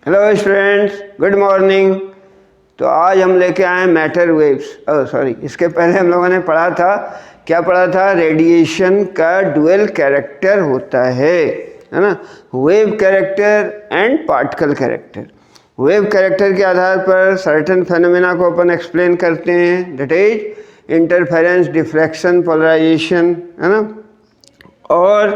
Hello students, good morning. तो आज हम लेके आए मैटर वेव्स। इसके पहले हम लोगों ने पढ़ा था, क्या पढ़ा था? रेडिएशन का डुअल कैरेक्टर होता है ना, wave character and particle character. Wave character के आधार पर सर्टेन फेनोमेना को अपन एक्सप्लेन करते हैं, that is interference, diffraction, polarisation, है ना। और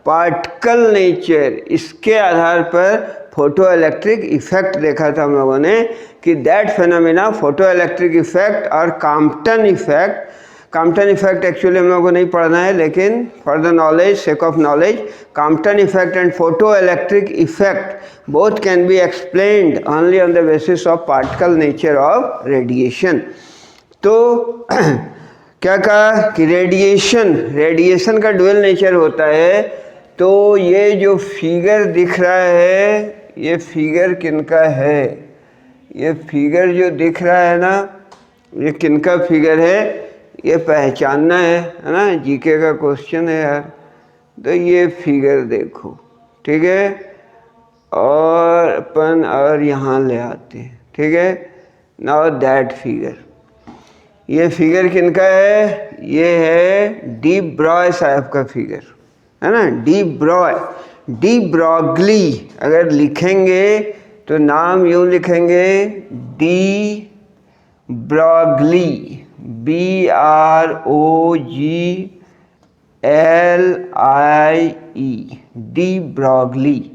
पार्टिकल नेचर, इसके आधार पर फोटो इलेक्ट्रिक इफेक्ट देखा था हम लोगों ने कि that phenomena photo electric effect और कॉम्पटन इफेक्ट एक्चुअली हम लोगों को नहीं पढ़ना है, लेकिन for the knowledge, sake of knowledge, Compton effect and photo electric effect both can be explained only on the basis of particle nature of radiation. तो क्या कहा कि रेडिएशन का डुअल नेचर होता है। तो ये जो फिगर दिख रहा है, ये फिगर किनका है? ये फिगर जो दिख रहा है ना, ये किनका फिगर है? ये पहचानना है ना, जीके का क्वेश्चन है यार। तो ये फिगर देखो, ठीक है, और अपन और यहाँ ले आते हैं, ठीक है। नाउ दैट फिगर, ये फिगर किनका है? ये है डी ब्रॉय साहब का फिगर, है ना। डी ब्रॉगली अगर लिखेंगे तो नाम यूँ लिखेंगे, de Broglie, BROGLIE, de Broglie,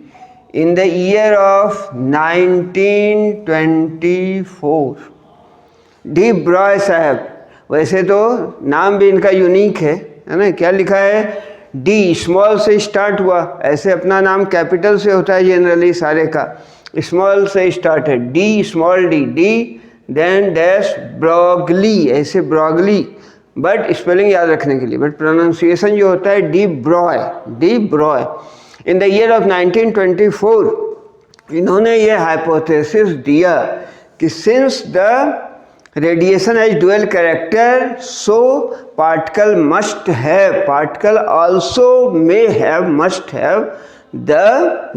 in the year of 1924। D Broglie साहब, वैसे तो नाम भी इनका यूनिक है ना। क्या लिखा है? डी स्मॉल से स्टार्ट हुआ, ऐसे अपना नाम कैपिटल से होता है जनरली सारे का, स्मॉल से स्टार्ट है, d small d then dash Broglie, ऐसे ब्रॉगली, बट स्पेलिंग याद रखने के लिए, बट प्रोनाउंसिएशन जो होता है de Broglie. In the year of 1924 इन्होंने ये हाइपोथेसिस दिया कि since the radiation has dual character, so particle also must have the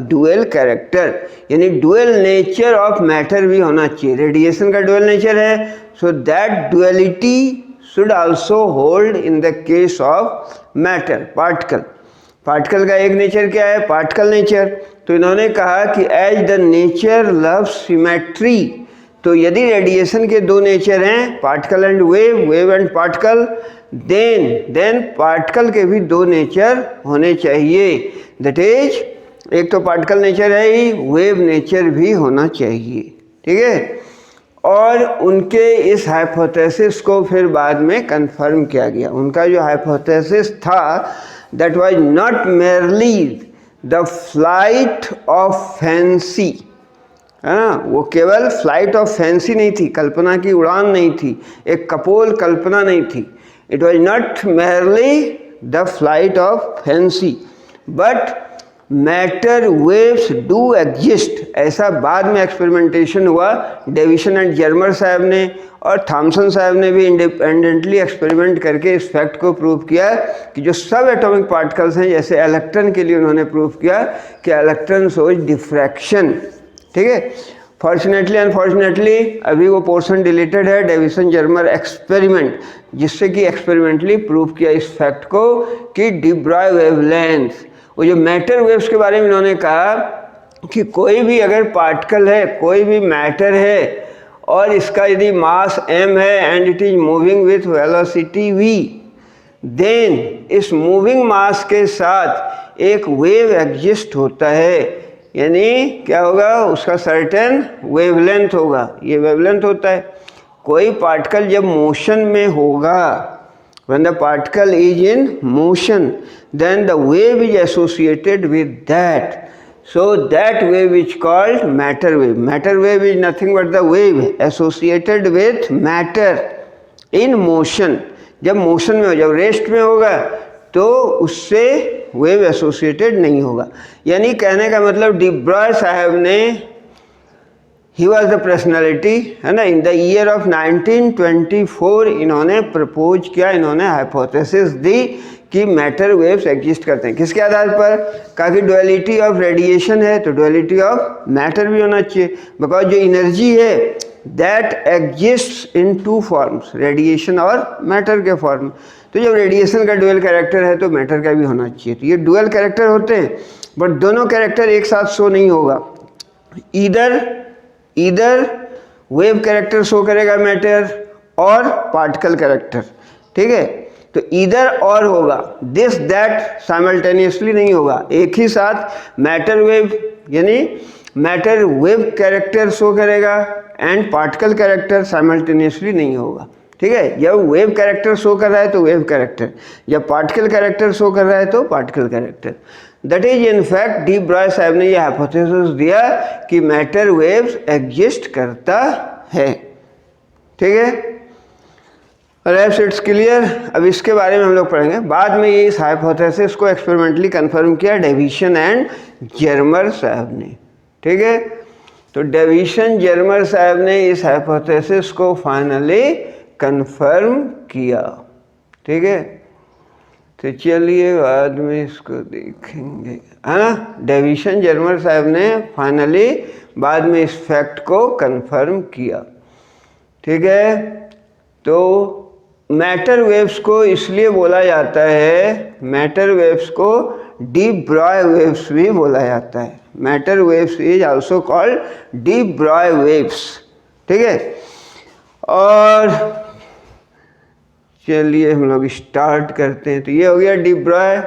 dual character, यानी dual nature of matter भी होना चाहिए। रेडिएशन का dual nature है, so that duality should also hold in the case of matter, particle का एक nature क्या है? Particle nature. तो इन्होंने कहा कि as the nature loves symmetry, तो यदि रेडिएशन के दो नेचर हैं, particle and wave and particle, then particle के भी दो नेचर होने चाहिए। दैट इज, एक तो पार्टिकल नेचर है ही, वेव नेचर भी होना चाहिए, ठीक है। और उनके इस हाइपोथेसिस को फिर बाद में कंफर्म किया गया। उनका जो हाइपोथेसिस था, that was not merely the flight of fancy, है ना, वो केवल फ्लाइट ऑफ फैंसी नहीं थी, कल्पना की उड़ान नहीं थी, एक कपोल कल्पना नहीं थी। It was not merely the flight of fancy, but matter waves do exist. ऐसा बाद में एक्सपेरिमेंटेशन हुआ, डेविसन एंड जर्मर साहब ने और थॉमसन साहब ने भी इंडिपेंडेंटली एक्सपेरिमेंट करके इस फैक्ट को प्रूव किया कि जो सब एटॉमिक पार्टिकल्स हैं, जैसे इलेक्ट्रॉन के लिए उन्होंने प्रूव किया कि इलेक्ट्रॉन शोज डिफ्रैक्शन, ठीक है। फॉर्चुनेटली अनफॉर्चुनेटली अभी वो पोर्शन डिलीटेड है, डेविसन जर्मर एक्सपेरिमेंट, जिससे कि एक्सपेरिमेंटली प्रूव किया इस फैक्ट को कि डी ब्रॉय वेवलेंथ, वो जो मैटर वेव्स के बारे में इन्होंने कहा कि कोई भी अगर पार्टिकल है, कोई भी मैटर है, और इसका यदि मास m है and it is moving with velocity v, then इस मूविंग मास के साथ एक वेव एग्जिस्ट होता है। यानी क्या होगा? उसका सर्टेन वेवलेंथ होगा। ये वेवलेंथ होता है। कोई पार्टिकल जब मोशन में होगा, when the particle is in motion, then the wave is associated with that, so that wave is called matter wave. Matter wave is nothing but the wave associated with matter in motion. जब motion में हो, जब rest में होगा तो उससे wave associated नहीं होगा। यानी कहने का मतलब डी ब्रॉय साहब ने ही वॉज द पर्सनैलिटी, है ना। इन द ईयर ऑफ 1924 इन्होंने प्रपोज किया, इन्होंने हाइपोथेसिस दी कि मैटर वेव्स एग्जिस्ट करते हैं। किसके आधार पर? कहा कि डुअलिटी ऑफ रेडिएशन है तो डुअलिटी ऑफ मैटर भी होना चाहिए, बिकॉज जो एनर्जी है that exist in two forms, radiation और मैटर के फॉर्म। तो जब रेडिएशन का डुअल कैरेक्टर है तो मैटर का भी होना चाहिए। तो ये डुअल कैरेक्टर होते हैं, बट दोनों कैरेक्टर एक साथ शो नहीं होगा। इधर वेव कैरेक्टर शो करेगा मैटर और पार्टिकल कैरेक्टर, ठीक है। तो इधर और होगा, दिस दैट साइमल्टेनियसली नहीं होगा। एक ही साथ मैटर वेव यानी मैटर वेव कैरेक्टर शो करेगा एंड पार्टिकल कैरेक्टर साइमल्टेनियसली नहीं होगा, ठीक है। जब वेव कैरेक्टर शो कर रहा है तो वेव कैरेक्टर, जब पार्टिकल कैरेक्टर शो कर रहा है तो particle character. That is in fact D Broglie साहब ने यह हाइपोथेसिस दिया कि मैटर वेव्स एग्जिस्ट करता है, ठीक है। Wraps it's clear. अब इसके बारे में हम लोग पढ़ेंगे बाद में। ये इस हाइपोथेसिस को एक्सपेरिमेंटली कंफर्म किया डेविसन एंड जर्मर साहब ने, ठीक है। तो डेविसन जर्मर साहब ने इस हाइपोथेसिस को फाइनली कंफर्म किया, ठीक है। तो चलिए बाद में इसको देखेंगे, है ना। डेविसन जर्मर साहब ने फाइनली बाद में इस फैक्ट को कंफर्म किया, ठीक है। तो मैटर वेव्स को इसलिए बोला जाता है, मैटर वेव्स को डी ब्रॉय वेव्स भी बोला जाता है। Matter waves is also called de Broglie waves, ठीक है। और चलिए हम लोग स्टार्ट करते हैं। तो ये हो गया डी ब्रॉय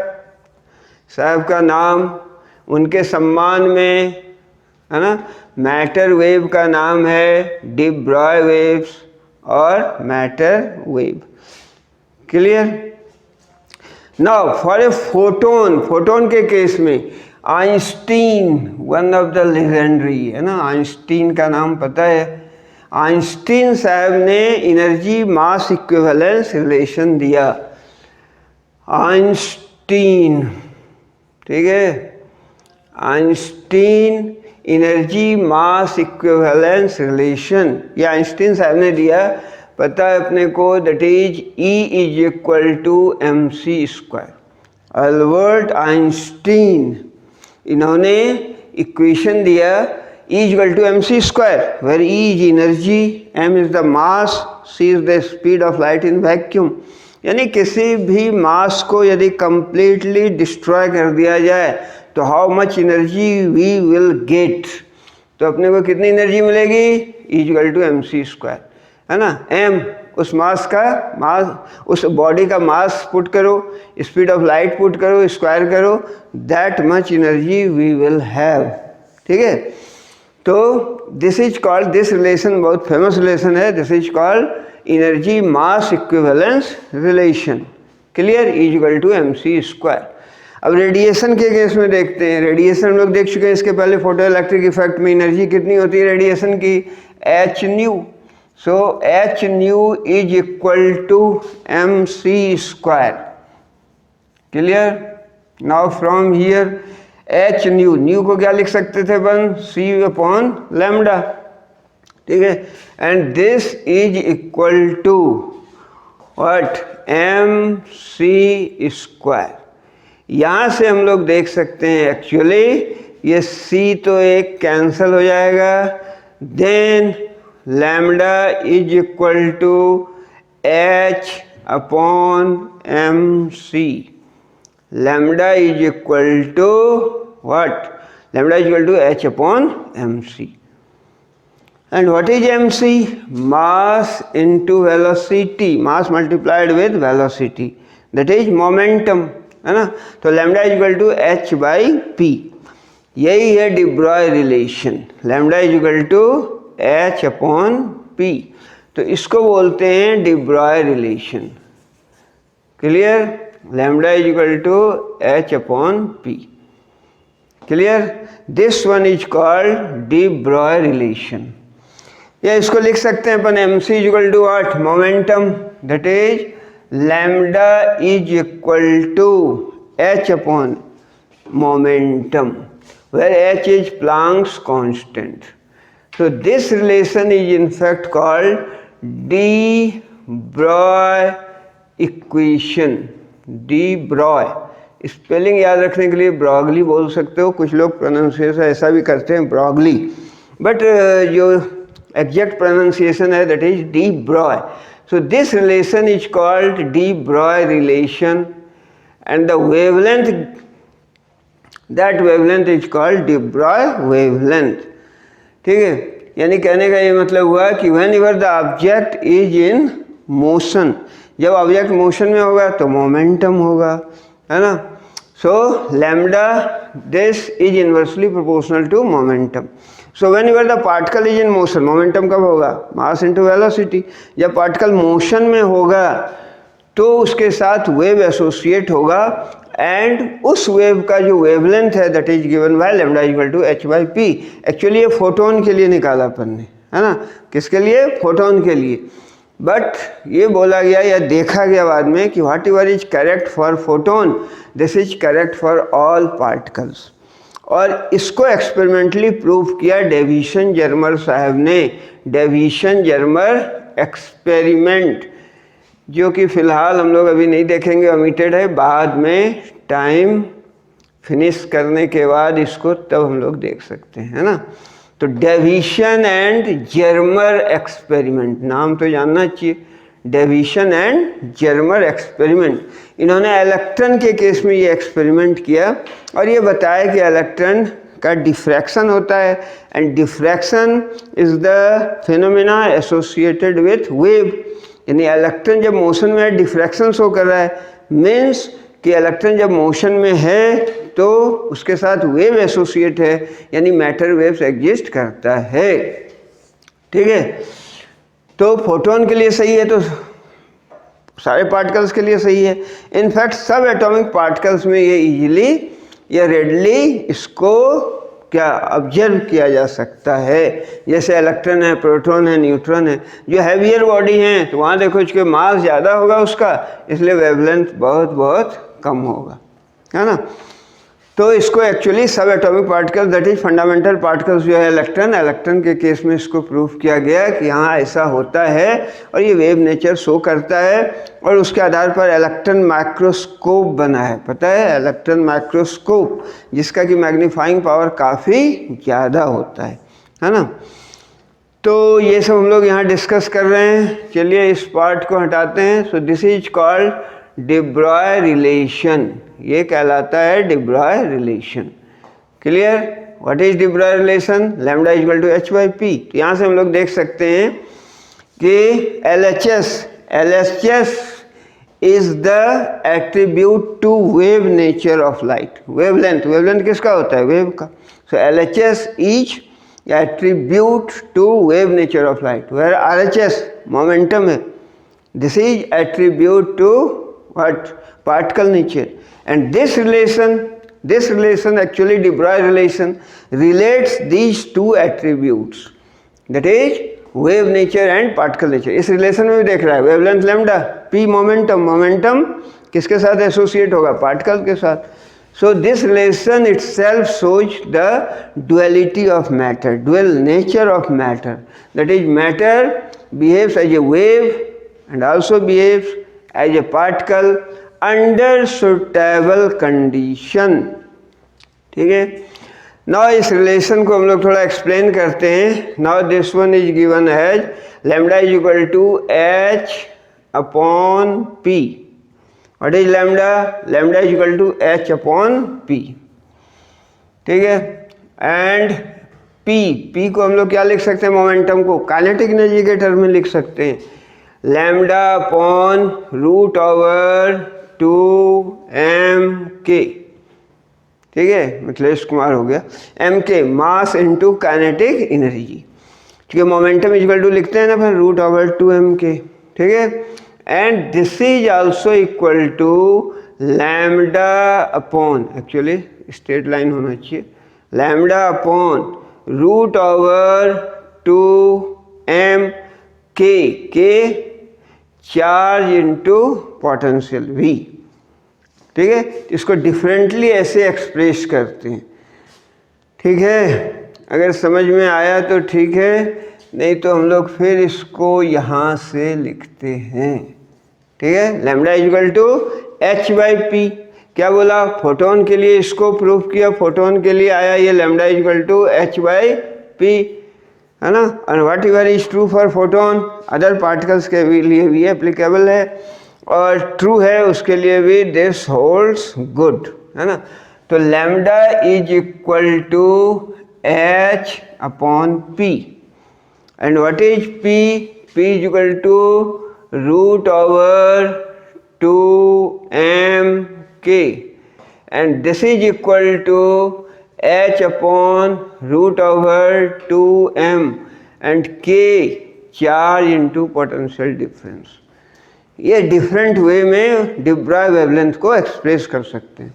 साहब का नाम, उनके सम्मान में, है ना। मैटर वेव का नाम है डी ब्रॉय वेव्स और matter wave, clear. Now for a photon, photon के केस में Einstein one of the legendary, है ना। आइंस्टीन का नाम पता है। आइंस्टीन साहब ने एनर्जी मास इक्विवेलेंस रिलेशन दिया। आइंस्टीन, ठीक है। Einstein energy mass equivalence relation, ये आइंस्टीन साहब ने दिया, पता है अपने को। That is E is equal to mc square. Albert Einstein इन्होंने इक्वेशन दिया E is equal to mc square, where E is energy, m is the mass, c is the speed of light in vacuum. यानी किसी भी मास को यदि completely destroy कर दिया जाए तो how much energy we will get, तो अपने को कितनी एनर्जी मिलेगी? E is equal to mc square, है ना। m उस मास का मास, उस बॉडी का मास पुट करो, स्पीड ऑफ लाइट पुट करो, स्क्वायर करो, that much energy we will have, ठीक है। तो this is called, this relation बहुत फेमस रिलेशन है, this is called energy mass equivalence relation, clear. E is equal to mc square. अब radiation के case में देखते हैं। रेडिएशन हम लोग देख चुके हैं इसके पहले, फोटो इलेक्ट्रिक इफेक्ट में एनर्जी कितनी होती है रेडिएशन की? h nu. So h nu is equal to mc square, clear. Now from here h nu, nu को क्या लिख सकते थे अपन? c अपॉन लैम्डा, ठीक है। And this is equal to what? mc square. यहाँ से हम लोग देख सकते हैं एक्चुअली ये c तो एक कैंसल हो जाएगा, then lambda is equal to h upon mc। Lambda is equal to what? Lambda is equal to h upon mc। And what is mc? Mass into velocity, mass multiplied with velocity, that is momentum, है ना। तो lambda is equal to h by p, यही है de Broglie relation. Lambda is equal to h upon p, तो इसको बोलते हैं de Broglie relation, clear. Lambda is equal to h upon p, clear. This one is called de Broglie relation. या इसको लिख सकते हैं अपन mc is equal to what? Momentum, that is lambda is equal to h upon momentum, where h is Planck's constant, So this relation is in fact called de Broglie equation. de Broglie spelling याद रखने के लिए Broglie बोल सकते हो, कुछ लोग pronunciation ऐसा भी करते हैं ब्रॉगली, बट जो एग्जैक्ट प्रोनाउंसिएशन है that is de Broglie. So this relation is called de Broglie relation and the wavelength, that wavelength is called de Broglie wavelength. ठीक है, यानी कहने का ये मतलब हुआ कि whenever the object is in motion, जब ऑब्जेक्ट मोशन में होगा तो मोमेंटम होगा, है ना. So lambda this is inversely proportional to momentum. So whenever the particle is in motion, momentum कब होगा, मास इनटू वेलोसिटी. जब पार्टिकल मोशन में होगा तो उसके साथ वेव एसोसिएट होगा एंड उस वेव का जो वेवलेंथ है that is given by lambda equal to h/p. Actually ये फोटोन के लिए निकाला अपन ने, है ना. किसके लिए, फोटोन के लिए. बट ये बोला गया या देखा गया बाद में कि what ever is correct for photon this is correct for all particles. और इसको एक्सपेरिमेंटली प्रूव किया डेविसन जर्मर साहब ने. डेविसन जर्मर एक्सपेरिमेंट जो कि फ़िलहाल हम लोग अभी नहीं देखेंगे, ओमिटेड है, बाद में टाइम फिनिश करने के बाद इसको तब हम लोग देख सकते हैं, है ना. तो डेविसन एंड जर्मर एक्सपेरिमेंट, नाम तो जानना चाहिए, डेविसन एंड जर्मर एक्सपेरिमेंट. इन्होंने इलेक्ट्रॉन के केस में ये एक्सपेरिमेंट किया और ये बताया कि इलेक्ट्रॉन का डिफ्रैक्शन होता है and diffraction is the phenomena associated with wave. यानी इलेक्ट्रॉन जब मोशन में है डिफ्रैक्शन शो कर रहा है, मीन्स कि इलेक्ट्रॉन जब मोशन में है तो उसके साथ वेव एसोसिएट है, यानी मैटर वेव्स एग्जिस्ट करता है. ठीक है, तो फोटोन के लिए सही है तो सारे पार्टिकल्स के लिए सही है. इनफैक्ट सब एटॉमिक पार्टिकल्स में ये इजीली या रेडली इसको क्या ऑब्जर्व किया जा सकता है. जैसे इलेक्ट्रॉन है, प्रोटॉन है, न्यूट्रॉन है. जो हैवियर बॉडी हैं तो वहाँ देखो इसके मास ज़्यादा होगा उसका, इसलिए वेवलेंथ बहुत बहुत कम होगा, है ना. तो इसको एक्चुअली सब atomic particle that is fundamental particles जो है इलेक्ट्रॉन के केस में इसको प्रूफ किया गया कि हाँ ऐसा होता है और ये वेव नेचर शो करता है. और उसके आधार पर इलेक्ट्रॉन माइक्रोस्कोप बना है, पता है, इलेक्ट्रॉन माइक्रोस्कोप, जिसका कि मैग्नीफाइंग पावर काफ़ी ज़्यादा होता है ना. तो ये सब हम लोग यहाँ डिस्कस कर रहे हैं. चलिए इस पार्ट को हटाते हैं. So this is called de Broglie relation. ये कहलाता है de Broglie relation. Clear, what is de Broglie relation, lambda equal to h/p. तो यहाँ से हम लोग देख सकते हैं कि LHS is the attribute to wave nature of light. Wavelength किसका होता है, वेव का. So LHS is attribute to wave nature of light, where RHS momentum है. This is attribute to what, particle nature. And this relation actually de Broglie relation relates these two attributes, that is wave nature and particle nature. इस relation में भी देख रहा है wavelength lambda, p momentum किसके साथ associate होगा, particle के साथ. So this relation itself shows the duality of matter, dual nature of matter, that is matter behaves as a wave and also behaves as a particle under suitable condition. ठीक है. Now इस relation को हम लोग थोड़ा explain करते हैं. Now this one is given as lambda is equal to h/p. What is lambda, lambda is equal to h/p. ठीक है. एंड p को हम लोग क्या लिख सकते हैं, मोमेंटम को काइनेटिक एनर्जी के टर्म में लिख सकते हैं. Lambda upon root over 2mk. ठीक है, मिथिलेश कुमार हो गया. mk mass into kinetic energy. ठीक है, मोमेंटम इक्वल टू लिखते हैं ना फिर रूट ओवर 2mk. ठीक है. And this is also equal to lambda upon, actually straight line होना चाहिए, lambda upon root over 2mk के चार्ज इनटू पोटेंशियल V. ठीक है, इसको डिफरेंटली ऐसे एक्सप्रेस करते हैं. ठीक है. अगर समझ में आया तो ठीक है, नहीं तो हम लोग फिर इसको यहाँ से लिखते हैं। ठीक है, लैम्डा इक्वल टू h/p। क्या बोला, फोटोन के लिए इसको प्रूफ किया, फोटोन के लिए आया ये लैम्डा इक्वल टू h/p, है ना। और what ever is true for photon, other particles के लिए भी एप्लीकेबल है, और ट्रू है उसके लिए भी दिस होल्ड्स गुड, है ना। तो lambda is equal to h/p, and what is p? p is equal to √/2mk, and this is equal to h/√2m and k charge into potential difference। ये डिफरेंट वे में D Broglie wavelength को express कर सकते हैं।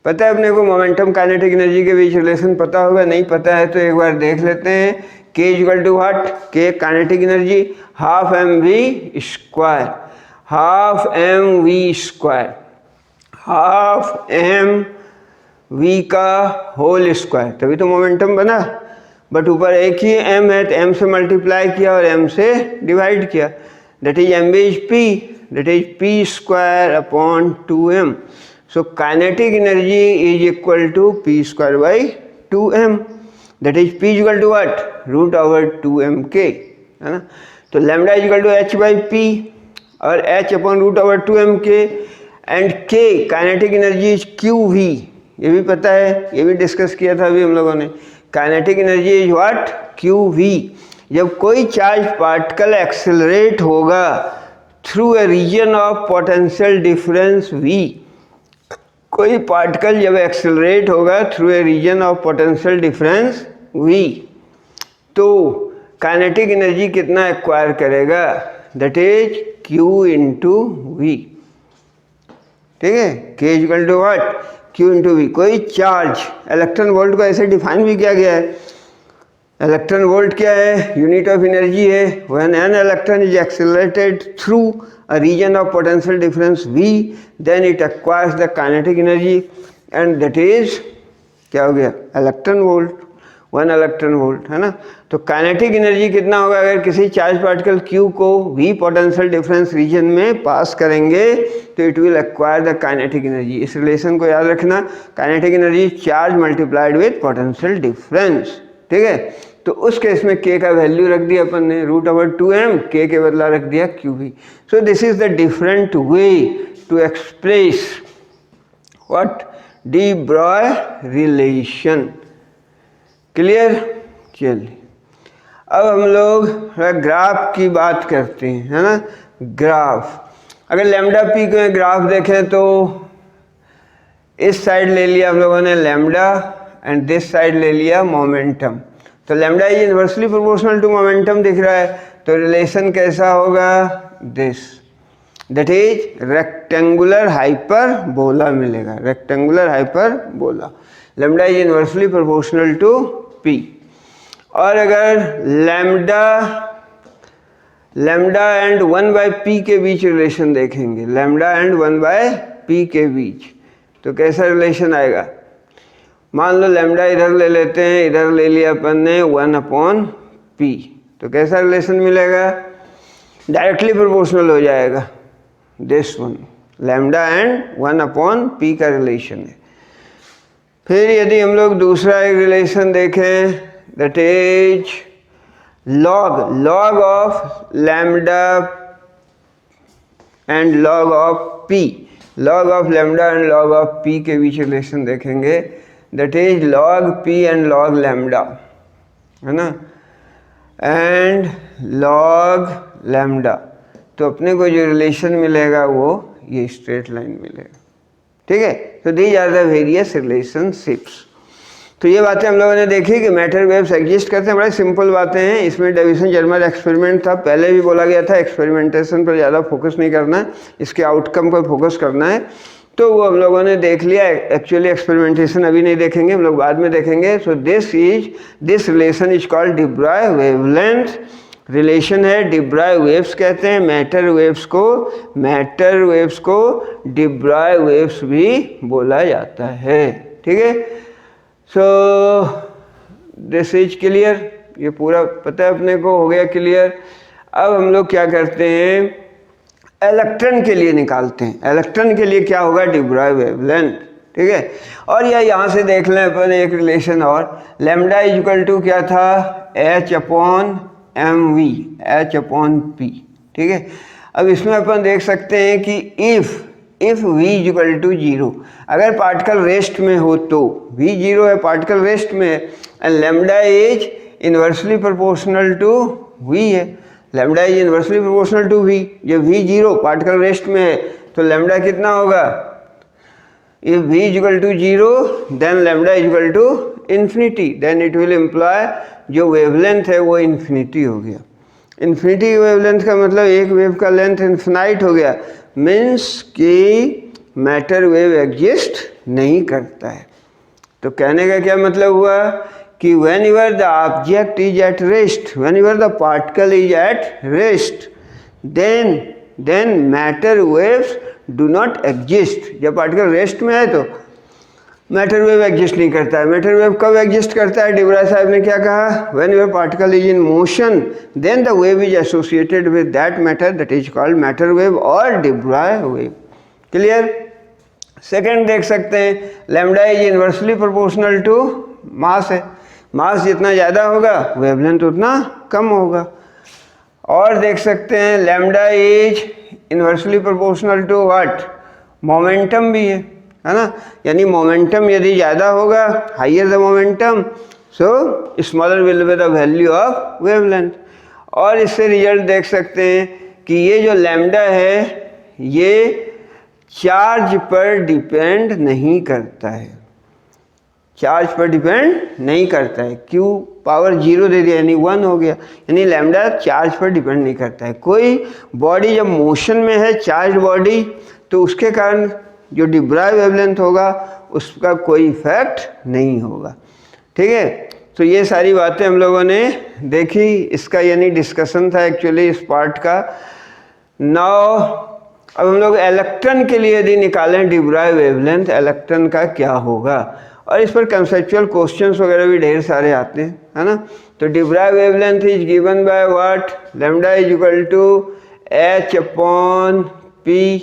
पता है अपने को मोमेंटम काइनेटिक एनर्जी के बीच रिलेशन पता होगा, नहीं पता है तो एक बार देख लेते हैं। k equal to what, k kinetic energy half mv square, half mv square, half mv का होल स्क्वायर, तभी तो मोमेंटम बना। बट ऊपर एक ही m है तो m से मल्टीप्लाई किया और m से डिवाइड किया, that is mv is p, that is p square upon 2m। So kinetic energy is equal to p square by 2m, that is p equal to what, √/2mk, है ना। तो lambda is equal to h/p और h upon √/2mk, and k kinetic energy is qv, ये भी पता है, ये भी डिस्कस किया था अभी हम लोगों ने। Kinetic energy is what, qv। जब कोई चार्ज पार्टिकल एक्सेलरेट होगा through a region of potential difference v, कोई पार्टिकल जब एक्सेलरेट होगा through a region of potential difference v, तो काइनेटिक एनर्जी कितना एक्वायर करेगा, that is q into v. ठीक है, k equal to what, q into v. कोई charge, electron volt को ऐसे डिफाइन भी किया गया है। इलेक्ट्रॉन वोल्ट क्या है, यूनिट ऑफ एनर्जी है। When an electron is accelerated through a region of potential difference v, then it acquires the kinetic energy, and that is क्या हो गया, इलेक्ट्रॉन वोल्ट, 1 इलेक्ट्रॉन वोल्ट, है ना। तो काइनेटिक एनर्जी कितना होगा, अगर किसी चार्ज पार्टिकल q को v पोटेंशियल डिफरेंस रीजन में पास करेंगे तो it will acquire the kinetic energy. इस रिलेशन को याद रखना, kinetic energy charge multiplied with potential difference. ठीक है, तो उस केस में k का वैल्यू रख दिया अपन ने √/2m, k के बदला रख दिया qv। So this is the different way to express what, de Broglie relation. Clear, चलिए अब हम लोग ग्राफ की बात करते हैं, है ना। ग्राफ, अगर लैम्डा पी को ग्राफ देखें तो इस साइड ले लिया हम लोगों ने लैम्डा एंड दिस साइड ले लिया मोमेंटम, तो lambda is inversely proportional to momentum दिख रहा है, तो रिलेशन कैसा होगा, this, that is rectangular hyperbola मिलेगा, rectangular hyperbola. Lambda is inversely proportional to p। और अगर लैम्डा एंड 1/p के बीच रिलेशन देखेंगे, लैम्डा एंड 1/p के बीच, तो कैसा रिलेशन आएगा। मान लो लैम्डा इधर ले लेते हैं, इधर ले लिया अपन ने 1/p, तो कैसा रिलेशन मिलेगा, डायरेक्टली प्रोपोर्शनल हो जाएगा, this one, lambda and 1/p का रिलेशन है। फिर यदि हम लोग दूसरा एक रिलेशन देखें, that is log of lambda and log of p, log of lambda and log of p के बीच रिलेशन देखेंगे, that is log p and log lambda, है ना, एंड लॉग लैम्डा। तो अपने को जो रिलेशन मिलेगा वो ये स्ट्रेट लाइन मिलेगा। ठीक है, तो these are the various relationships. तो ये बातें हम लोगों ने देखी कि मैटर वेव्स एग्जिस्ट करते हैं, बड़ा सिंपल बातें हैं। इसमें डेविसन जर्मर एक्सपेरिमेंट था, पहले भी बोला गया था एक्सपेरिमेंटेशन पर ज़्यादा फोकस नहीं करना है, इसके आउटकम पर फोकस करना है, तो वो हम लोगों ने देख लिया। एक्चुअली एक्सपेरिमेंटेशन अभी नहीं देखेंगे, हम लोग बाद में देखेंगे। So this relation is called de Broglie wavelength relation है, डी ब्रॉय वेव्स कहते हैं। मैटर वेव्स को डी ब्रॉय वेव्स भी बोला जाता है। ठीक है, सो दिस इज क्लियर, ये पूरा पता है अपने को, हो गया क्लियर। अब हम लोग क्या करते हैं, इलेक्ट्रॉन के लिए निकालते हैं। इलेक्ट्रॉन के लिए क्या होगा, डी ब्रॉय वेवलेंथ, ठीक है। और यह यहाँ से देख लें अपन एक रिलेशन और, लैम्डा इज इक्वल टू क्या था, h upon m v, h upon p, ठीक है। अब इसमें अपन देख सकते हैं कि if v is equal to 0, अगर पार्टिकल रेस्ट में हो तो v 0 है, पार्टिकल रेस्ट में, and lambda is inversely proportional to v है, lambda is inversely proportional to v। जब v 0 पार्टिकल रेस्ट में है तो लैम्डा कितना होगा, if v is equal to 0 then lambda is equal to infinity, then it will imply जो wavelength है वो इन्फिनिटी हो गया। इन्फिनिटी वेवलेंथ का मतलब एक वेव का लेंथ इन्फिनाइट हो गया, मीन्स कि मैटर वेव एग्जिस्ट नहीं करता है। तो कहने का क्या मतलब हुआ कि whenever the object is at rest, whenever the particle is at rest, then matter waves do not exist. जब पार्टिकल रेस्ट में है तो मैटर वेव एग्जिस्ट नहीं करता है। मैटर वेव कब एग्जिस्ट करता है, डी ब्रॉय साहब ने क्या कहा, when your particle is in motion then the wave is associated with that matter, that is called matter wave और de Broglie wave. Clear. Second देख सकते हैं, lambda is inversely proportional to mass है, mass जितना ज़्यादा होगा wavelength उतना कम होगा। और देख सकते हैं lambda is inversely proportional to what, momentum भी है ना, यानी मोमेंटम यदि ज़्यादा होगा, higher the momentum, so smaller will be the value of wavelength. और इससे रिजल्ट देख सकते हैं कि ये जो लैम्डा है ये चार्ज पर डिपेंड नहीं करता है, चार्ज पर डिपेंड नहीं करता है। क्यू पावर 0 दे दिया यानी 1 हो गया, यानी लैम्डा चार्ज पर डिपेंड नहीं करता है। कोई बॉडी जब मोशन में है, चार्ज बॉडी, तो उसके कारण जो डी ब्रॉय वेवलेंथ होगा उसका कोई इफेक्ट नहीं होगा, ठीक है। तो ये सारी बातें हम लोगों ने देखी, इसका यानी डिस्कशन था एक्चुअली इस पार्ट का। नाउ अब हम लोग इलेक्ट्रॉन के लिए यदि निकालें डी ब्रॉय वेवलेंथ, इलेक्ट्रॉन का क्या होगा, और इस पर कंसेप्चुअल क्वेश्चंस वगैरह भी ढेर सारे आते हैं, है ना। तो de Broglie wavelength is given by what, lambda is equal to h upon p,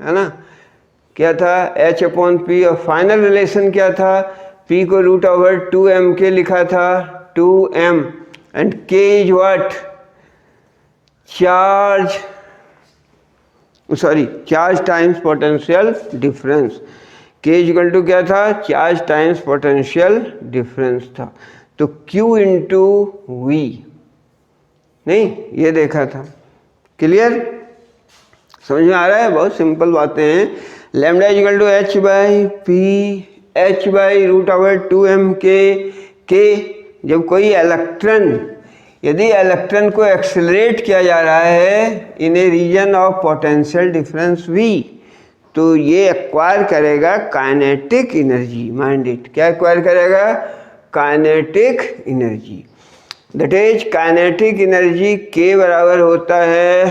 है ना। क्या था, h अपॉन पी, और फाइनल रिलेशन क्या था, p को √2m के लिखा था, 2m, and k is what, charge times potential difference. k is equal to क्या था, चार्ज टाइम्स पोटेंशियल डिफरेंस था। तो q इंटू v, नहीं ये देखा था। क्लियर, समझ में आ रहा है, बहुत सिंपल बातें हैं। Lambda is equal to h by p, h by √2m के। जब कोई इलेक्ट्रॉन, यदि इलेक्ट्रॉन को एक्सेलरेट किया जा रहा है in a region of potential difference v, तो ये एक्वायर करेगा काइनेटिक एनर्जी। माइंड इट, क्या एक्वायर करेगा, kinetic energy. That is kinetic energy k बराबर होता है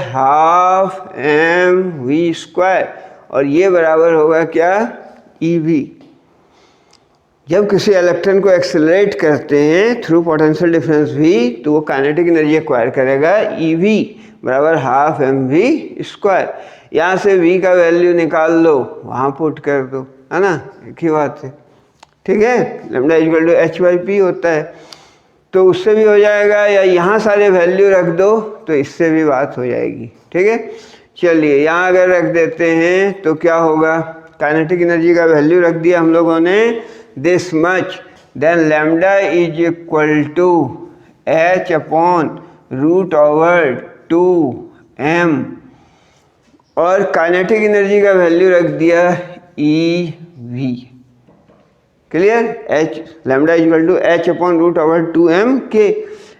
½mv², और ये बराबर होगा क्या, ev। जब किसी इलेक्ट्रॉन को एक्सेलरेट करते हैं थ्रू पोटेंशियल डिफरेंस v, तो वो काइनेटिक एनर्जी एक्वायर करेगा ev बराबर ½mv²। यहाँ से v का वैल्यू निकाल लो, वहाँ पुट कर दो, है ना, एक ही बात है, ठीक है। Lambda is equal to h/p होता है, तो उससे भी हो जाएगा, या यहाँ सारे वैल्यू रख दो तो इससे भी बात हो जाएगी, ठीक है। चलिए यहाँ अगर रख देते हैं तो क्या होगा, काइनेटिक एनर्जी का वैल्यू रख दिया हम लोगों ने this much, then lambda is equal to h upon √2m, और काइनेटिक एनर्जी का वैल्यू रख दिया ev। Clear, h lambda is equal to h upon √2m के।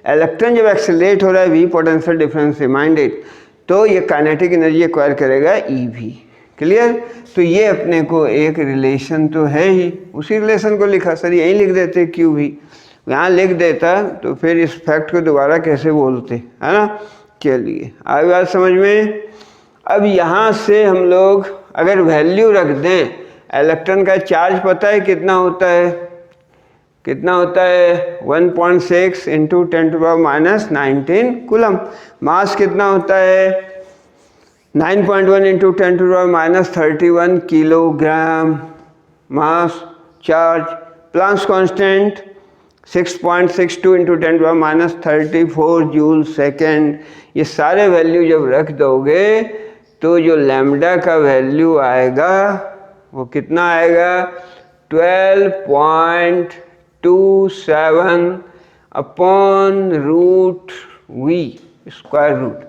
इलेक्ट्रॉन जब एक्सेलरेट हो रहा है v पोटेंशियल डिफरेंस से, माइंडेड, तो ये काइनेटिक एनर्जी एक्वायर करेगा ev। क्लियर, तो ये अपने को एक रिलेशन तो है ही, उसी रिलेशन को लिखा, सर यहीं लिख देते q भी, यहाँ लिख देता तो फिर इस फैक्ट को दोबारा कैसे बोलते, है ना। चलिए आई बात समझ में। अब यहाँ से हम लोग अगर वैल्यू रख दें, इलेक्ट्रॉन का चार्ज पता है कितना होता है, कितना होता है 1.6 इंटू 10⁻⁻19 कूलम। मास कितना होता है 9.1 into 10⁻31 kilogram mass charge. Planck's constant 6.62 into 10⁻34 joule second. ये सारे वैल्यू जब रख दोगे तो जो लैम्डा का वैल्यू आएगा वो कितना आएगा 12.27 upon root v square root,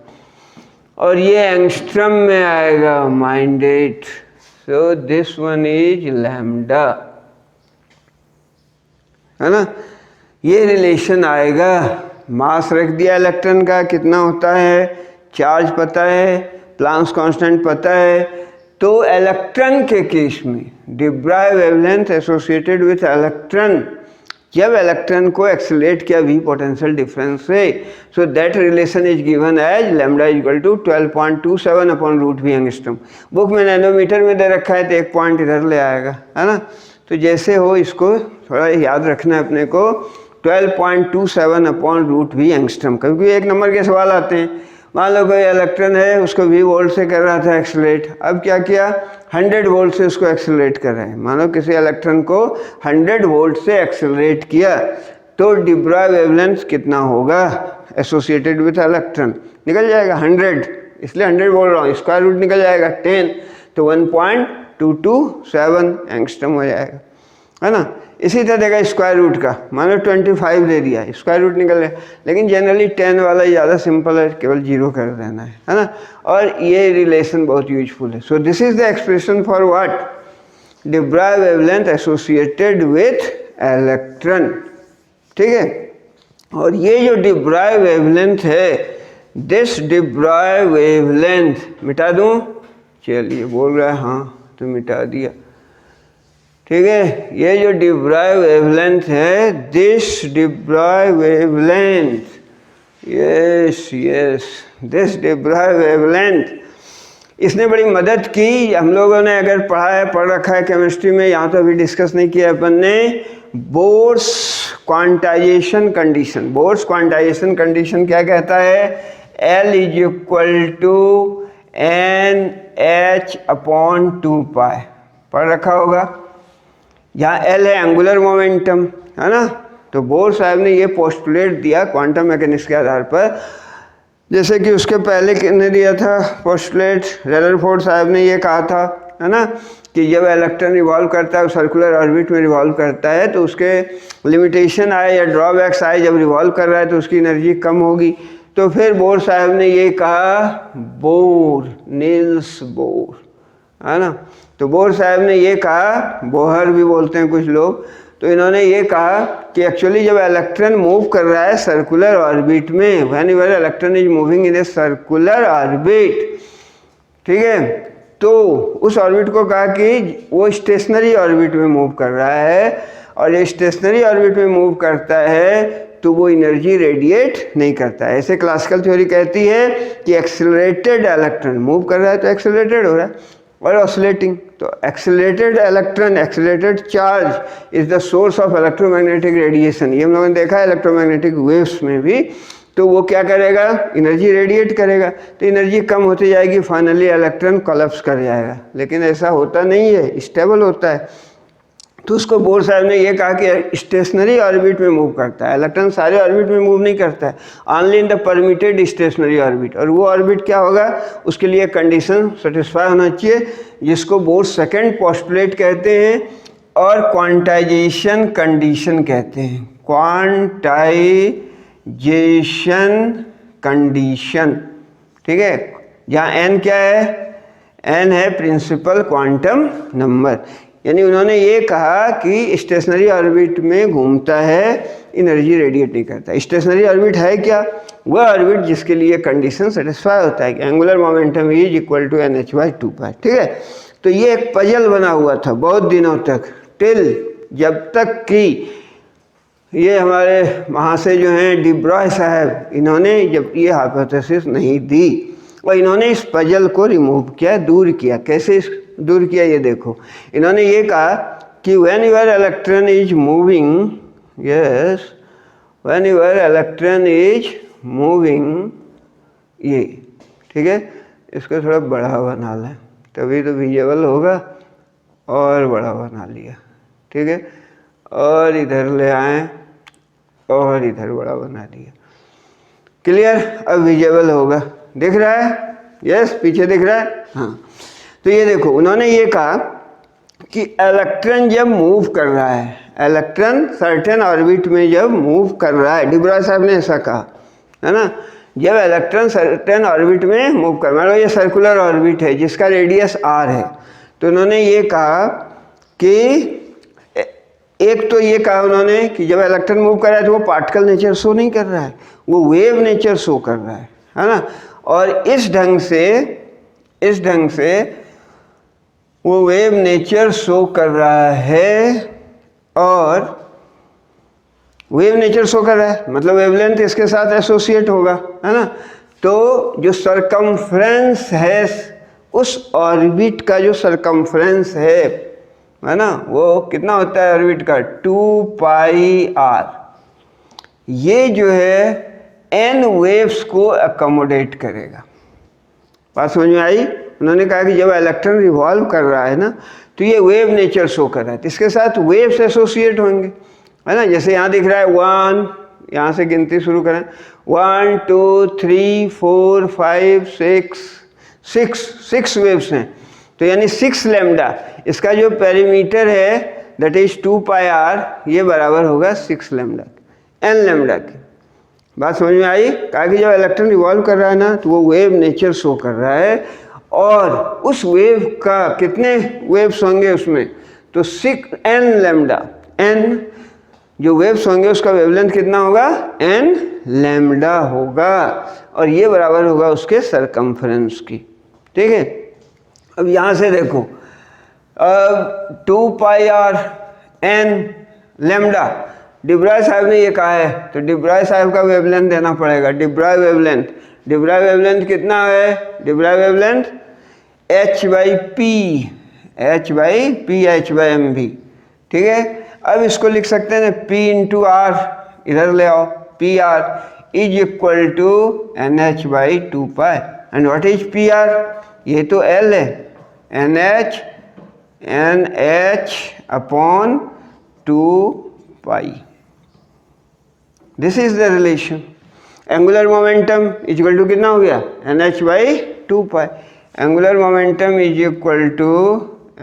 और ये एंगस्ट्रम में आएगा mind it. So this one is lambda, है ना। ये रिलेशन आएगा। मास रख दिया इलेक्ट्रॉन का कितना होता है, चार्ज पता है, प्लांक्स कांस्टेंट पता है। तो इलेक्ट्रॉन के केस में de Broglie wavelength associated with electron, जब इलेक्ट्रॉन को एक्सेलरेट किया वी पोटेंशियल डिफरेंस से, so that relation is given as lambda equal to 12.27 upon root v angstrom. Book में नैनोमीटर में दे रखा है तो एक पॉइंट इधर ले आएगा, है ना। तो जैसे हो इसको थोड़ा याद रखना है अपने को, 12.27 अपॉन रूट वी एंगस्ट्रॉम। क्योंकि एक नंबर के सवाल आते हैं, मान लो कोई इलेक्ट्रॉन है उसको v वोल्ट से कर रहा था एक्सेलरेट, अब क्या किया 100 वोल्ट से उसको एक्सेलरेट कर रहे हैं। मानो किसी इलेक्ट्रॉन को 100 वोल्ट से एक्सेलरेट किया तो डिब्रा वेवलेंथ कितना होगा एसोसिएटेड विथ इलेक्ट्रॉन, निकल जाएगा 100, इसलिए 100 बोल रहा हूँ, स्क्वायर रूट निकल जाएगा 10, तो 1.227 एंगस्ट्रॉम हो जाएगा, है ना। इसी तरह देगा स्क्वायर रूट का, मानो 25 दे दिया, स्क्वायर रूट निकल गया, लेकिन जनरली 10 वाला ज़्यादा सिंपल है, केवल 0 कर देना है ना। और ये रिलेशन बहुत यूजफुल है। So this is the expression for what, de Broglie wavelength associated with electron, ठीक है। और ये जो डिब्राय वेवलेंथ है, दिस डिब्राय वेवलेंथ, मिटा दूं, चलिए बोल रहा है हाँ तो मिटा दिया, ठीक है। ये जो डिब्राय वेवलेंथ है, this de Broglie wavelength, yes yes, this de Broglie wavelength, इसने बड़ी मदद की। हम लोगों ने अगर पढ़ रखा है केमिस्ट्री में, यहाँ तो अभी डिस्कस नहीं किया अपन ने, Bohr's quantization condition. Bohr's quantization condition क्या कहता है, L is equal to NH upon 2π, पढ़ रखा होगा। यहाँ L है एंगुलर मोमेंटम, है ना। तो बोर साहब ने ये पोस्टुलेट दिया क्वांटम मैकेनिक्स के आधार पर, जैसे कि उसके पहले किसने दिया था पोस्टुलेट, रदरफोर्ड साहब ने ये कहा था, है ना, कि जब इलेक्ट्रॉन रिवॉल्व करता है, सर्कुलर ऑर्बिट में रिवॉल्व करता है, तो उसके लिमिटेशन आए या ड्रॉबैक्स आए, जब रिवॉल्व कर रहा है तो उसकी एनर्जी कम होगी। तो फिर बोर साहब ने ये कहा, बोर, नील्स बोर, है ना। तो बोर साहब ने ये कहा, बोहर भी बोलते हैं कुछ लोग, तो इन्होंने ये कहा कि एक्चुअली जब इलेक्ट्रॉन मूव कर रहा है सर्कुलर ऑर्बिट में, whenever electron is moving in a circular orbit, ठीक है, तो उस ऑर्बिट को कहा कि वो स्टेशनरी ऑर्बिट में मूव कर रहा है, और ये स्टेशनरी ऑर्बिट में मूव करता है तो वो एनर्जी रेडिएट नहीं करता है। ऐसे क्लासिकल थ्योरी कहती है कि एक्सेलरेटेड इलेक्ट्रॉन मूव कर रहा है तो एक्सेलरेटेड हो रहा है, और ऑसिलेटिंग, तो accelerated electron, accelerated charge is the source of electromagnetic radiation. ये हम लोगों ने देखा है इलेक्ट्रोमैग्नेटिक वेव्स में भी। तो वो क्या करेगा, एनर्जी रेडिएट करेगा, तो एनर्जी कम होती जाएगी, फाइनली इलेक्ट्रॉन कोलैप्स कर जाएगा। लेकिन ऐसा होता नहीं है, स्टेबल होता है। तो उसको बोर साहब ने ये कहा कि स्टेशनरी ऑर्बिट में मूव करता है, इलेक्ट्रॉन सारे ऑर्बिट में मूव नहीं करता है, only in the permitted stationery orbit. और वो ऑर्बिट क्या होगा, उसके लिए कंडीशन सेटिस्फाई होना चाहिए, जिसको बोर सेकंड पोस्टुलेट कहते हैं और क्वांटाइजेशन कंडीशन कहते हैं। क्वांटाइजेशन कंडीशन, ठीक है, जहाँ n क्या है, n है प्रिंसिपल क्वांटम नंबर। यानी उन्होंने ये कहा कि स्टेशनरी ऑर्बिट में घूमता है, एनर्जी रेडिएट नहीं करता। स्टेशनरी ऑर्बिट है क्या, वह ऑर्बिट जिसके लिए कंडीशन सेटिस्फाई होता है कि angular momentum is equal to NH/2π, ठीक है। तो ये एक पजल बना हुआ था बहुत दिनों तक, टिल जब तक कि ये हमारे महाशय जो हैं डिब्रॉय साहब, इन्होंने जब ये हाइपोथेसिस नहीं दी और इन्होंने इस पजल को रिमूव किया, दूर किया। कैसे दूर किया ये देखो, इन्होंने ये कहा कि when your electron is moving yes, whenever electron is moving, ये ठीक है, इसको थोड़ा बड़ा बना लें तभी तो विजिबल होगा, और बड़ा बना लिया, ठीक है, और इधर ले आए और इधर बड़ा बना दिया, क्लियर, अब विजिबल होगा, दिख रहा है, यस, पीछे दिख रहा है, हाँ। तो ये देखो उन्होंने ये कहा कि इलेक्ट्रॉन जब मूव कर रहा है, इलेक्ट्रॉन सर्टेन ऑर्बिट में जब मूव कर रहा है, डिब्रॉय साहब ने ऐसा कहा है ना, जब इलेक्ट्रॉन सर्टेन ऑर्बिट में मूव कर, मान लो ये सर्कुलर ऑर्बिट है जिसका रेडियस r है, तो उन्होंने ये कहा कि एक तो ये कहा उन्होंने कि जब इलेक्ट्रॉन मूव कर रहा है तो वो पार्टिकल नेचर शो नहीं कर रहा है, वो वेव नेचर शो कर रहा है ना, और इस ढंग से वो वेव नेचर शो कर रहा है, और वेव नेचर शो कर रहा है मतलब वेवलेंथ इसके साथ एसोसिएट होगा, है ना। तो जो सरकमफ्रेंस है, उस ऑर्बिट का जो सरकमफ्रेंस है ना, वो कितना होता है ऑर्बिट का, 2πr। ये जो है n वेव्स को अकोमोडेट करेगा। बात समझ में आई? उन्होंने कहा कि जब इलेक्ट्रॉन रिवॉल्व कर रहा है ना, तो ये वेव नेचर शो कर रहा है, तो इसके साथ वेव्स एसोसिएट होंगे, है ना। जैसे यहाँ दिख रहा है 1, यहाँ से गिनती शुरू करें, 1 2 3 4 5 6 वेव्स हैं, तो यानी 6 लैम्डा, इसका जो पेरीमीटर है दैट इज 2πr, ये बराबर होगा 6 लैम्डा, n लैम्डा की। बात समझ में आई? कहा कि जब इलेक्ट्रॉन रिवॉल्व कर रहा है ना, तो वो वेव नेचर शो कर रहा है, और उस वेव का कितने वेव्स होंगे उसमें, तो 6n लैम्डा, n जो वेव्स होंगे उसका वेवलेंथ कितना होगा, n लैम्डा होगा, और ये बराबर होगा उसके सरकमफ्रेंस की, ठीक है। अब यहाँ से देखो, अब 2πr n लैम्डा, डिब्रॉय साहब ने ये कहा है, तो डिब्रॉय साहब का वेवलेंथ देना पड़ेगा, डिब्रॉय वेवलेंथ कितना है, डिब्रॉय वेवलेंथ h/p h/mv, ठीक है। अब इसको लिख सकते हैं p × r, इधर ले आओ, pr is equal to nh/2π, and what is pr, ये तो l है, nh/2π, this is the relation. Angular momentum is equal to कितना हो गया, nh/2π, angular momentum is equal to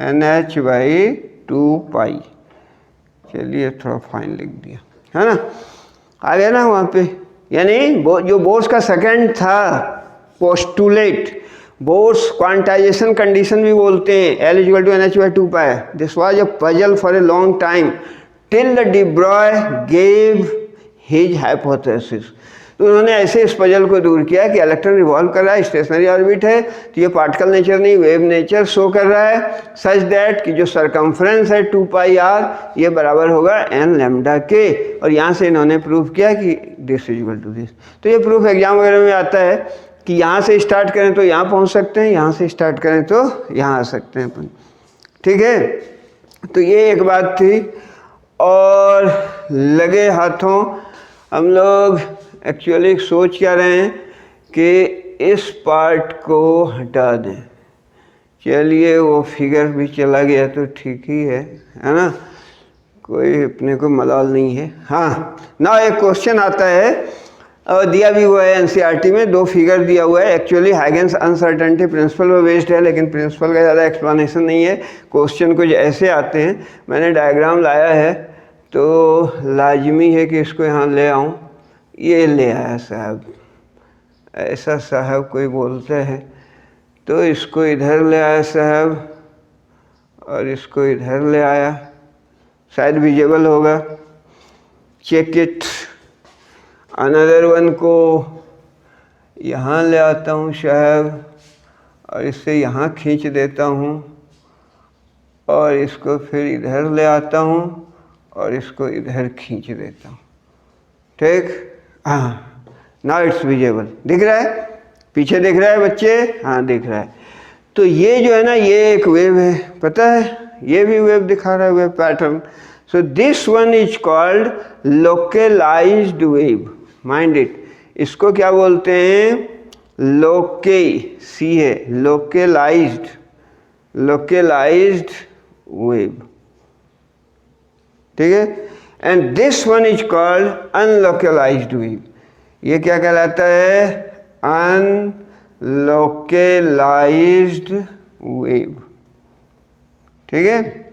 nh/2π। चलिए थोड़ा फाइन लिख दिया, है ना, आ गया ना वहाँ पे। यानी जो बोर्स का सेकंड था पोस्टुलेट, बोर्स क्वांटाइजेशन कंडीशन भी बोलते हैं, L = nh/2π, this was a puzzle for a long time till the de Broglie gave his hypothesis. तो उन्होंने ऐसे इस पजल को दूर किया कि इलेक्ट्रॉन रिवॉल्व कर रहा है, स्टेशनरी ऑर्बिट है, तो ये पार्टिकल नेचर नहीं वेव नेचर शो कर रहा है, सच दैट कि जो सरकमफ्रेंस है 2πr, ये बराबर होगा n लैम्डा के, और यहाँ से इन्होंने प्रूव किया कि this is equal to this. तो ये प्रूफ एग्जाम वगैरह में आता है कि यहाँ से स्टार्ट करें तो यहाँ पहुँच सकते हैं, यहाँ से स्टार्ट करें तो यहाँ आ सकते हैं अपन, ठीक है। तो ये एक बात थी। और लगे हाथों हम लोग एक्चुअली सोच क्या रहे हैं कि इस पार्ट को हटा दें। चलिए वो फिगर भी चला गया तो ठीक ही है ना, कोई अपने को मलाल नहीं है। हाँ ना, एक क्वेश्चन आता है और दिया भी हुआ है एनसीईआरटी में, 2 फिगर दिया हुआ है। एक्चुअली हाइगेंस अनसर्टेनिटी प्रिंसिपल पर बेस्ड है, लेकिन प्रिंसिपल का ज़्यादा एक्सप्लेनेशन नहीं है। क्वेश्चन कुछ ऐसे आते हैं, मैंने डायग्राम लाया है तो लाजमी है कि इसको यहाँ ले आऊँ। ये ले आया साहब, ऐसा साहब कोई बोलते हैं, तो इसको इधर ले आया साहब और इसको इधर ले आया, शायद विजिबल होगा, चेक इट। अनदर वन को यहाँ ले आता हूँ साहब और इससे यहाँ खींच देता हूँ, और इसको फिर इधर ले आता हूँ और इसको इधर खींच देता हूँ, ठीक। हाँ, नाउ इट्स विजिबल, दिख रहा है, पीछे दिख रहा है बच्चे, हाँ दिख रहा है। तो ये जो है ना, ये एक वेव है, पता है, ये भी वेव दिखा रहा है, wave pattern. So this one is called localized wave. Mind it. इसको क्या बोलते हैं? सी है, localized wave. ठीक है? And this one is called unlocalized wave. ये क्या कहलाता है? Unlocalized wave. ठीक है?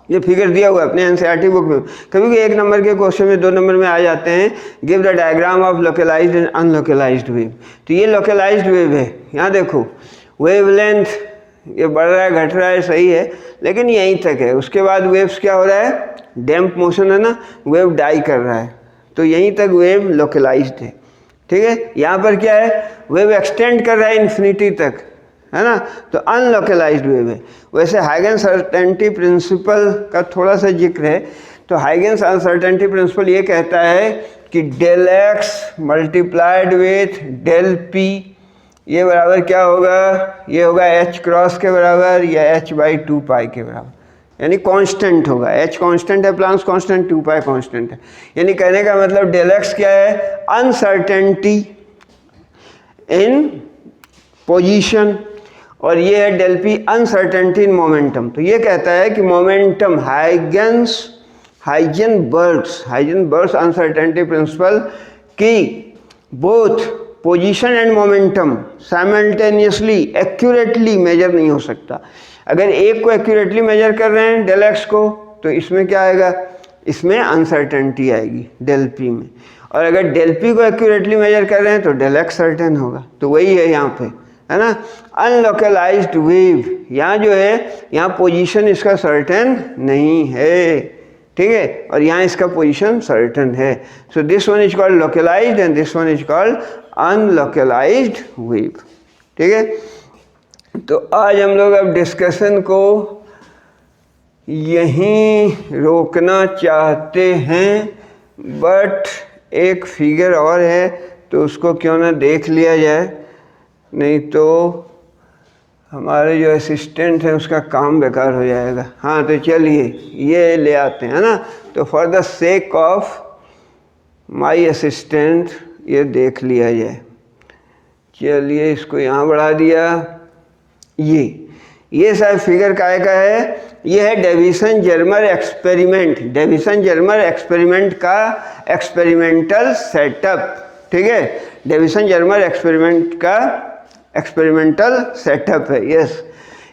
ये फिगर दिया हुआ है अपने एनसीईआरटी बुक में। कभी भी 1 नंबर के क्वेश्चन में 2 नंबर में आ जाते हैं, give the diagram of localized and unlocalized wave. तो ये लोकलाइज्ड वेव है। यहाँ देखो वेवलेंथ ये बढ़ रहा है घट रहा है, सही है, लेकिन यहीं तक है। उसके बाद वेव्स क्या हो रहा है? डैम्प मोशन है ना, वेव डाई कर रहा है, तो यहीं तक वेव लोकलाइज्ड है। ठीक है? यहाँ पर क्या है? वेव एक्सटेंड कर रहा है इन्फिनिटी तक, है ना, तो अनलोकलाइज्ड वेव है। वैसे हाइगेंस अनसर्टेनिटी प्रिंसिपल का थोड़ा सा जिक्र है। तो हाइगेंस अनसर्टेनिटी प्रिंसिपल ये कहता है कि del x multiplied with del p ये बराबर क्या होगा? ये होगा एच क्रॉस के बराबर या h/2 पाई के बराबर, यानी कांस्टेंट होगा। h कांस्टेंट है, प्लांक्स कांस्टेंट, 2 पाई कांस्टेंट है। यानी कहने का मतलब डेल एक्स क्या है? अनसर्टेनिटी इन पोजीशन, और ये है del p uncertainty in momentum. तो ये कहता है कि मोमेंटम हाइजेनबर्ग्स अनसर्टेनिटी प्रिंसिपल की both position and momentum simultaneously accurately measure नहीं हो सकता। अगर एक को एक्यूरेटली मेजर कर रहे हैं डेल एक्स को, तो इसमें क्या आएगा? इसमें अनसर्टेनिटी आएगी डेल पी में। और अगर डेल पी को एक्यूरेटली मेजर कर रहे हैं तो डेल एक्स सर्टेन होगा। तो वही है यहाँ पे, है ना, अनलोकलाइज्ड वेव। यहाँ जो है, यहाँ पोजीशन इसका सर्टेन नहीं है। ठीक है? और यहाँ इसका पोजीशन सर्टेन है। So this one is called localized and this one is called unlocalized wave. ठीक है? तो आज हम लोग अब डिस्कशन को यहीं रोकना चाहते हैं, बट एक फिगर और है तो उसको क्यों ना देख लिया जाए, नहीं तो हमारे जो असिस्टेंट हैं उसका काम बेकार हो जाएगा। हाँ, तो चलिए ये ले आते हैं, है ना। तो for the sake of my assistant ये देख लिया जाए। चलिए इसको यहाँ बढ़ा दिया। ये शायद फिगर काय का है? ये है डेविसन जर्मर एक्सपेरिमेंट का एक्सपेरिमेंटल सेटअप। ठीक है? डेविसन जर्मर एक्सपेरिमेंट का एक्सपेरिमेंटल सेटअप है। यस,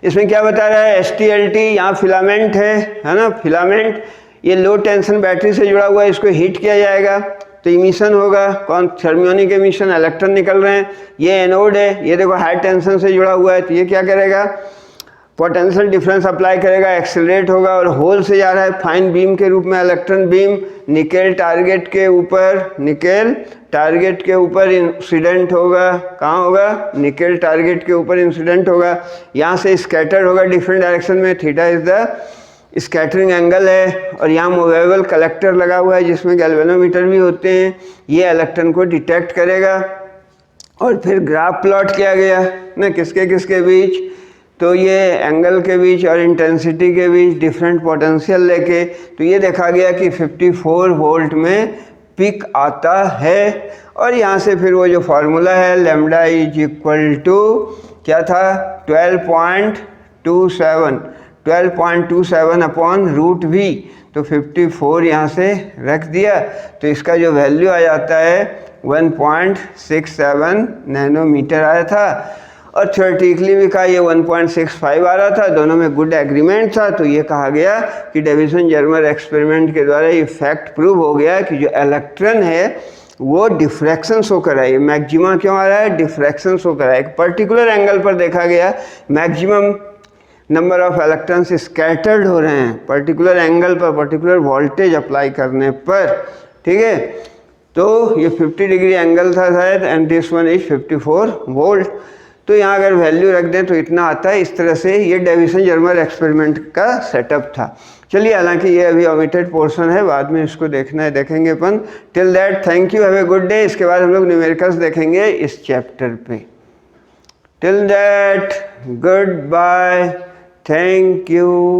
इसमें क्या बता रहा है? STLT यहाँ फिलामेंट है ना, फिलामेंट ये लो टेंशन बैटरी से जुड़ा हुआ है। इसको हीट किया जाएगा तो इमिशन होगा, कौन? थर्मियोनिक इमिशन, इलेक्ट्रॉन निकल रहे हैं। ये एनोड है, ये देखो हाई टेंशन से जुड़ा हुआ है, तो ये क्या करेगा? पोटेंशियल डिफरेंस अप्लाई करेगा, एक्सेलरेट होगा, और होल से जा रहा है फाइन बीम के रूप में इलेक्ट्रॉन बीम। निकेल टारगेट के ऊपर इंसिडेंट होगा। कहाँ होगा? निकेल टारगेट के ऊपर इंसिडेंट होगा। यहाँ से स्कैटर होगा डिफरेंट डायरेक्शन में, theta is the scattering angle है। और यहाँ मूवेबल कलेक्टर लगा हुआ है जिसमें गैल्वेनोमीटर भी होते हैं। ये इलेक्ट्रॉन को डिटेक्ट करेगा। और फिर ग्राफ प्लॉट किया गया ना, किसके बीच? तो ये एंगल के बीच और इंटेंसिटी के बीच डिफरेंट पोटेंशियल लेके, तो ये देखा गया कि 54 वोल्ट में पिक आता है। और यहाँ से फिर वो जो फार्मूला है लैम्डा इज इक्वल टू क्या था? 12.27 अपॉन रूट वी। तो 54 यहाँ से रख दिया, तो इसका जो वैल्यू आ जाता है 1.67 नैनोमीटर आया था। और थ्योरेटिकली भी कहा ये 1.65 आ रहा था। दोनों में गुड एग्रीमेंट था। तो ये कहा गया कि डेविसन जर्मर एक्सपेरिमेंट के द्वारा ये फैक्ट प्रूव हो गया कि जो इलेक्ट्रॉन है वो डिफ्रैक्शन शो कर रहा है। मैक्सिमा क्यों आ रहा है? डिफ्रैक्शन शो कर रहा है। एक पर्टिकुलर एंगल पर देखा गया maximum number of electrons scattered हो रहे हैं पर्टिकुलर एंगल पर, पर्टिकुलर वोल्टेज अप्लाई करने पर। ठीक है? तो ये 50 डिग्री एंगल था शायद, and this one is 54 volt. तो यहाँ अगर वैल्यू रख दें तो इतना आता है। इस तरह से ये डेविसन जर्मर एक्सपेरिमेंट का सेटअप था। चलिए, हालांकि ये अभी ओमिटेड पोर्शन है, बाद में इसको देखना है, देखेंगे अपन। Till that thank you, have a good day. इसके बाद हम लोग न्यूमेरिकल्स देखेंगे इस चैप्टर पे। Till that goodbye, thank you.